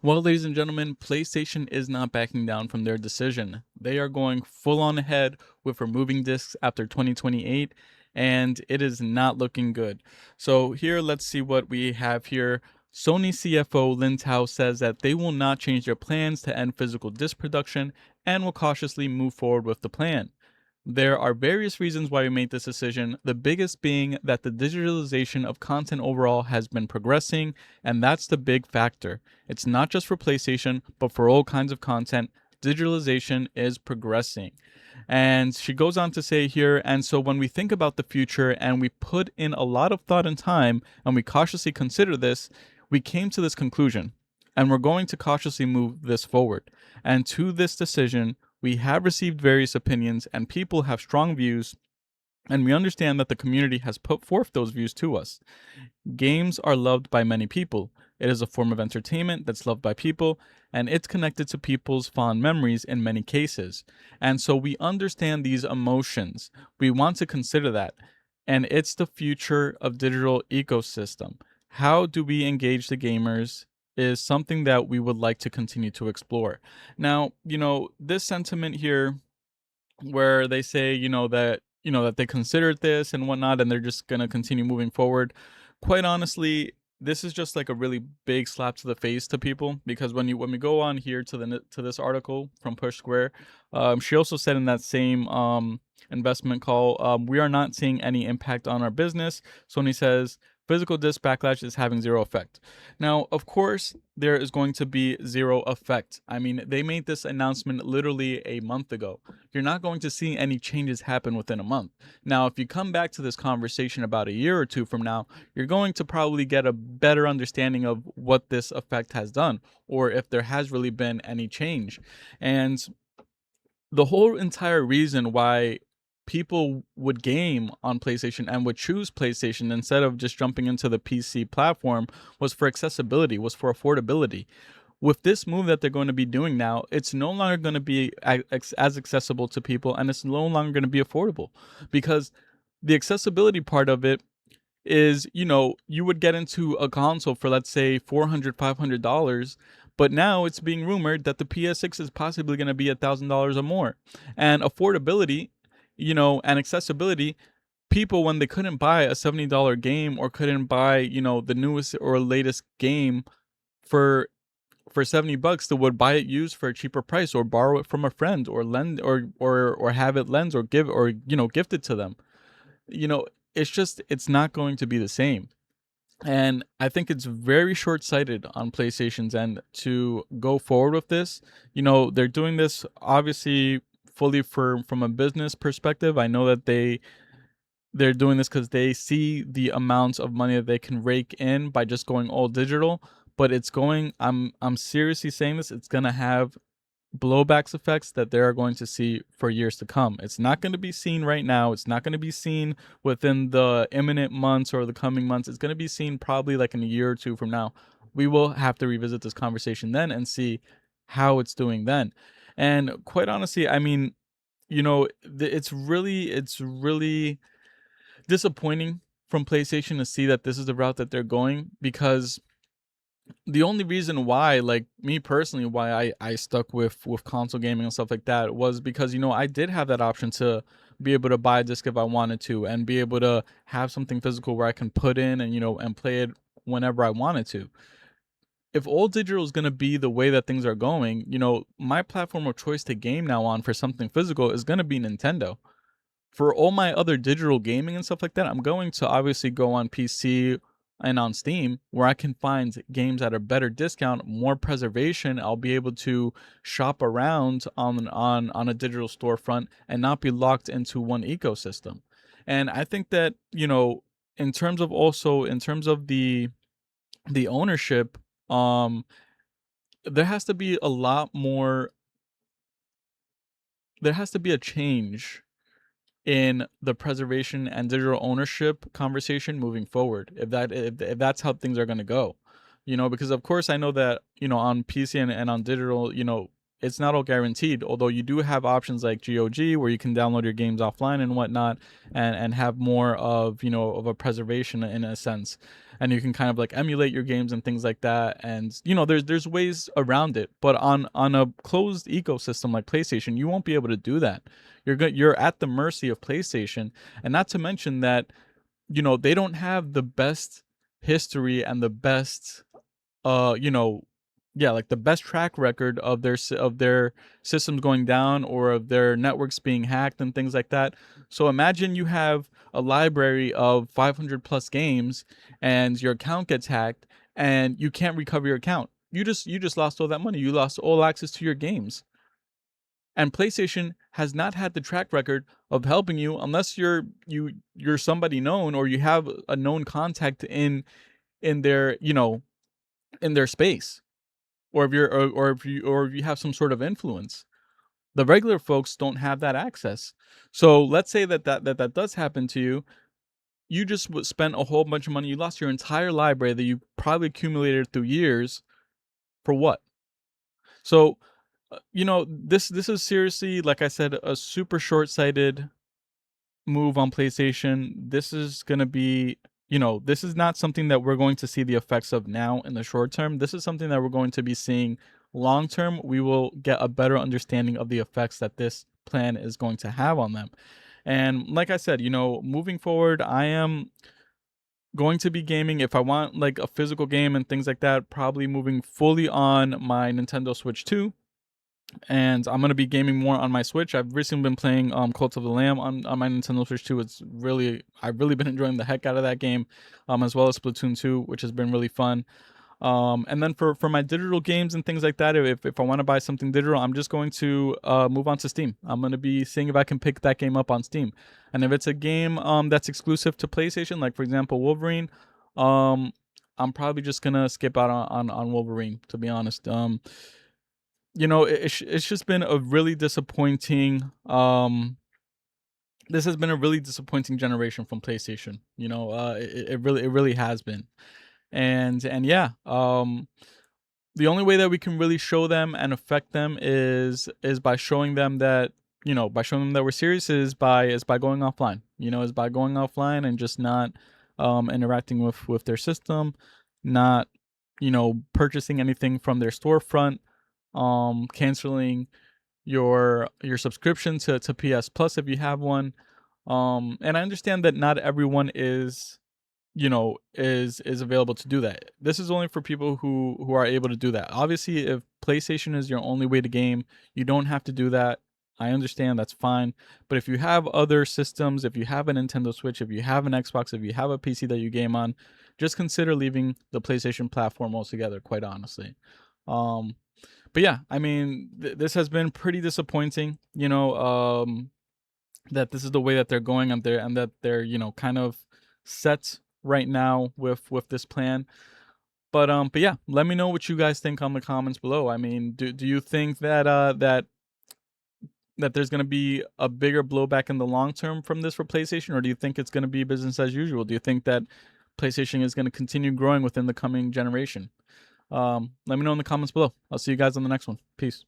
Well, ladies and gentlemen, PlayStation is not backing down from their decision. They are going full on ahead with removing discs after 2028, and it is not looking good. So, here, let's see what we have here. Sony CFO Lin Tao says that they will not change their plans to end physical disc production and will cautiously move forward with the plan. There are various reasons why we made this decision, the biggest being that the digitalization of content overall has been progressing, and that's the big factor. It's not just for PlayStation, but for all kinds of content. Digitalization is progressing. And she goes on to say here, and so when we think about the future and we put in a lot of thought and time and we cautiously consider this, we came to this conclusion. And we're going to cautiously move this forward. And to this decision, we have received various opinions and people have strong views, and we understand that the community has put forth those views to us. Games are loved by many people. It is a form of entertainment that's loved by people, and it's connected to people's fond memories in many cases. And so we understand these emotions. We want to consider that. And it's the future of digital ecosystem. How do we engage the gamers is something that we would like to continue to explore. Now, this sentiment here where they say, that they considered this and whatnot, and they're just gonna continue moving forward. Quite honestly, this is just like a really big slap to the face to people because when we go on here to to this article from Push Square, she also said in that same investment call, we are not seeing any impact on our business. Sony says physical disc backlash is having zero effect. Now, of course, there is going to be zero effect. I mean, they made this announcement literally a month ago. You're not going to see any changes happen within a month. Now, if you come back to this conversation about a year or two from now, you're going to probably get a better understanding of what this effect has done or if there has really been any change. And the whole entire reason why people would game on PlayStation and would choose PlayStation instead of just jumping into the PC platform was for accessibility, was for affordability. With this move that they're going to be doing now, it's no longer going to be as accessible to people and it's no longer going to be affordable because the accessibility part of it is, you would get into a console for let's say $400, $500, but now it's being rumored that the PS6 is possibly going to be $1,000 or more. And affordability, and accessibility, people when they couldn't buy a $70 game or couldn't buy, the newest or latest game for $70, they would buy it used for a cheaper price or borrow it from a friend or lend or have it lent or give or gift it to them. You know, it's not going to be the same. And I think it's very short sighted on PlayStation's end to go forward with this. They're doing this obviously fully from a business perspective. I know that they're doing this because they see the amounts of money that they can rake in by just going all digital. But I'm seriously saying this, it's gonna have blowbacks effects that they are going to see for years to come. It's not going to be seen right now. It's not going to be seen within the imminent months or the coming months. It's going to be seen probably like in a year or two from now. We will have to revisit this conversation then and see how it's doing then. And quite honestly, I mean, it's really disappointing from PlayStation to see that this is the route that they're going because the only reason why, like me personally, why I stuck with console gaming and stuff like that was because I did have that option to be able to buy a disc if I wanted to and be able to have something physical where I can put in and and play it whenever I wanted to. If all digital is going to be the way that things are going, my platform of choice to game now on for something physical is going to be Nintendo. For all my other digital gaming and stuff like that, I'm going to obviously go on PC and on Steam where I can find games at a better discount, more preservation. I'll be able to shop around on a digital storefront and not be locked into one ecosystem. And I think that, in terms of the ownership, um there has to be a lot more there has to be a change in the preservation and digital ownership conversation moving forward if that's how things are going to go, because of course I know that on PC and on digital, it's not all guaranteed. Although you do have options like GOG where you can download your games offline and whatnot, and have more of, of a preservation in a sense, and you can kind of like emulate your games and things like that. And there's ways around it, but on a closed ecosystem like PlayStation, you won't be able to do that. You're at the mercy of PlayStation, and not to mention that they don't have the best history and the best uh you know like the best track record of their systems going down, or of their networks being hacked and things like that. So imagine you have a library of 500 plus games, and your account gets hacked, and you can't recover your account. You just lost all that money. You lost all access to your games. And PlayStation has not had the track record of helping you, unless you're somebody known, or you have a known contact in their in their space, or if you have some sort of influence. The regular folks don't have that access. So let's say that does happen to you. You just spent a whole bunch of money. You lost your entire library that you probably accumulated through years, for what? So this is seriously, like I said, a super short-sighted move on PlayStation. This is going to be, this is not something that we're going to see the effects of now in the short term. This is something that we're going to be seeing long term. We will get a better understanding of the effects that this plan is going to have on them. And like I said, moving forward, I am going to be gaming, if I want like a physical game and things like that, probably moving fully on my Nintendo Switch 2, and I'm gonna be gaming more on my Switch. I've recently been playing Cult of the Lamb on my Nintendo Switch 2. I've really been enjoying the heck out of that game, as well as Splatoon 2, which has been really fun. And then for my digital games and things like that, if I want to buy something digital, I'm just going to move on to Steam. I'm gonna be seeing if I can pick that game up on Steam, and if it's a game that's exclusive to PlayStation, like for example Wolverine, I'm probably just gonna skip out on Wolverine, to be honest. It's just been a really disappointing this has been a really disappointing generation from PlayStation. It really has been. And yeah, the only way that we can really show them and affect them is by showing them that we're serious, is by going offline. Is by going offline and just not interacting with their system, not purchasing anything from their storefront, canceling your subscription to PS Plus if you have one. And I understand that not everyone is available to do that. This is only for people who are able to do that. Obviously, if PlayStation is your only way to game, you don't have to do that. I understand, that's fine. But if you have other systems, if you have a Nintendo Switch, if you have an Xbox, if you have a PC that you game on, just consider leaving the PlayStation platform altogether, quite honestly. Um, but yeah, I mean, this has been pretty disappointing. That this is the way that they're going, and that they're kind of set right now with this plan. But yeah, let me know what you guys think on the comments below. I mean, do you think that there's going to be a bigger blowback in the long term from this for PlayStation, or do you think it's going to be business as usual? Do you think that PlayStation is going to continue growing within the coming generation? Let me know in the comments below. I'll see you guys on the next one. Peace.